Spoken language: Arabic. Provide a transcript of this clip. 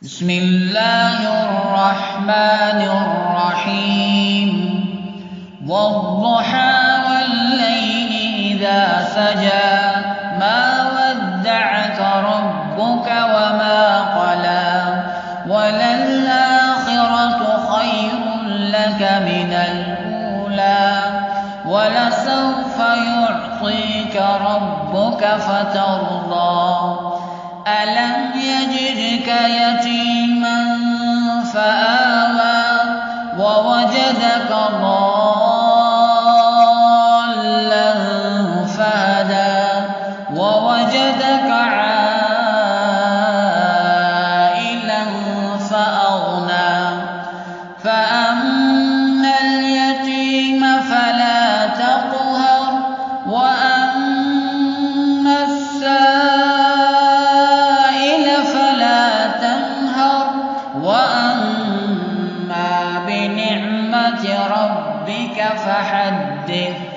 بسم الله الرحمن الرحيم والضحى والليل إذا سجى ما ودعك ربك وما قلى وللآخرة خير لك من الأولى ولسوف يعطيك ربك فترضى ألم يجدك يتيما فآوى ووجدك ضالا فهدى ووجدك عائلا فأغنى فأما اليتيم فلا تقهر وأما السائل فلا تنهر وأما بنعمة ربك فحدث.